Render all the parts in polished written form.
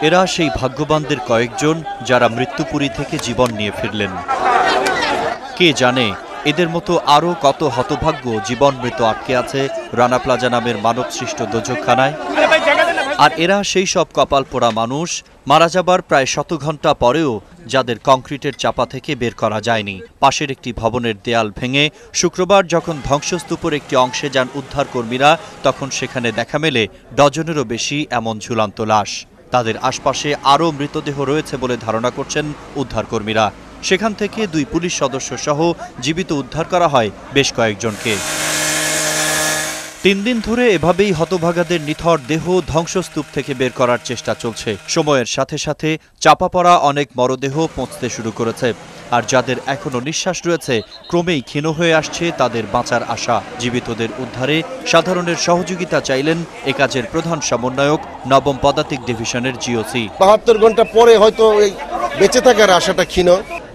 এরা সেই ভাগ্যবানদের কয়েকজন যারা মৃত্যুপুরী থেকে জীবন নিয়ে ফিরলেন। কে জানে এদের মতো আরও কত হতভাগ্য জীবন মৃত আটকে আছে রানা প্লাজা নামের মানবসৃষ্ট দোজকখানায়। আর এরা সেই সব কপাল পোড়া মানুষ মারা যাবার প্রায় 100 ঘন্টা পরেও যাদের কংক্রিটের চাপা থেকে বের করা যায়নি। পাশের একটি ভবনের দেয়াল ভেঙে শুক্রবার যখন ধ্বংসস্তূপের একটি অংশে যান উদ্ধারকর্মীরা, তখন সেখানে দেখা মেলে ডজনেরও বেশি এমন ঝুলন্ত লাশ। তাদের আশপাশে আরও মৃতদেহ রয়েছে বলে ধারণা করছেন উদ্ধারকর্মীরা। সেখান থেকে 2 পুলিশ সদস্য সহ জীবিত উদ্ধার করা হয় বেশ কয়েকজনকে। 3 দিন ধরে এভাবেই হতভাগাদের নিথর দেহ ধ্বংসস্তূপ থেকে বের করার চেষ্টা চলছে। সময়ের সাথে সাথে চাপা পড়া অনেক মরদেহ পৌঁছতে শুরু করেছে। আর যাদের এখনো নিঃশ্বাস রয়েছে, ক্রমেই ক্ষীণ হয়ে আসছে তাদের বাঁচার আশা। জীবিতদের উদ্ধারে সাধারণের সহযোগিতা চাইলেন এ কাজের প্রধান সমন্বয়ক নবম পদাতিক ডিভিশনের জিওসি। 72 ঘন্টা পরে হয়তো এই বেঁচে থাকার আশাটা ক্ষীণ।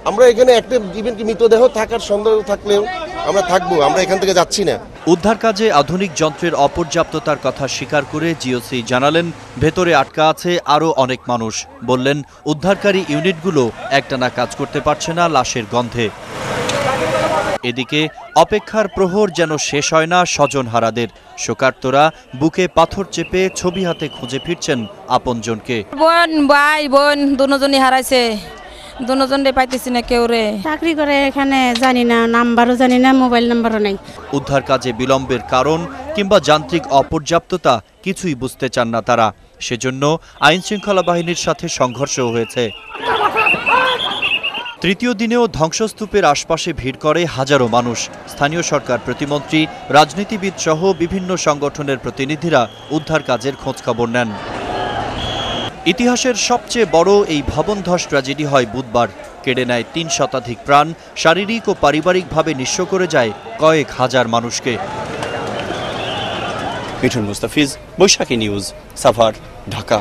আমরা এখানে একটা ইভেন কি মৃতদেহ থাকার সন্দেহ থাকলেও আমরা থাকবো, আমরা এখান থেকে যাচ্ছি না। উদ্ধার কাজে আধুনিক যন্ত্রের অপর্যাপ্ততার কথা স্বীকার করে জিওসি জানালেন, ভেতরে আটকা আছে আরও অনেক মানুষ। বললেন, উদ্ধারকারী ইউনিটগুলো একটানা কাজ করতে পারছে না লাশের গন্ধে। এদিকে অপেক্ষার প্রহর যেন শেষ হয় না স্বজনহারাদের। শোকার্তরা বুকে পাথর চেপে ছবি হাতে খুঁজে ফিরছেন আপনজনকে। বোন ভাই বোন দুজনই হারাইছে, দুজনে পাইতেছি না কেউ রে। চাকরি করে এখানে জানি না, নাম্বারও জানি না, মোবাইল নাম্বারও নেই। উদ্ধার কাজে বিলম্বের কারণ কিংবা যান্ত্রিক অপর্যাপ্ততা কিছুই বুঝতে চান না তারা। সেজন্য আইন শৃঙ্খলা বাহিনীর সাথে সংঘর্ষও হয়েছে। তৃতীয় দিনেও ধ্বংসস্তূপের আশপাশে ভিড় করে হাজারো মানুষ। স্থানীয় সরকার প্রতিমন্ত্রী, রাজনীতিবিদ সহ বিভিন্ন সংগঠনের প্রতিনিধিরা উদ্ধার কাজের খোঁজখবর নেন। ইতিহাসের সবচেয়ে বড় এই ভবনধস ট্র্যাজেডি হয় বুধবার। কেড়ে নেয় 3 শতাধিক প্রাণ, শারীরিক ও পারিবারিকভাবে নিঃস্ব করে যায় কয়েক হাজার মানুষকে। মিঠুন মুস্তাফিজ, বৈশাখী নিউজ, সাভার, ঢাকা।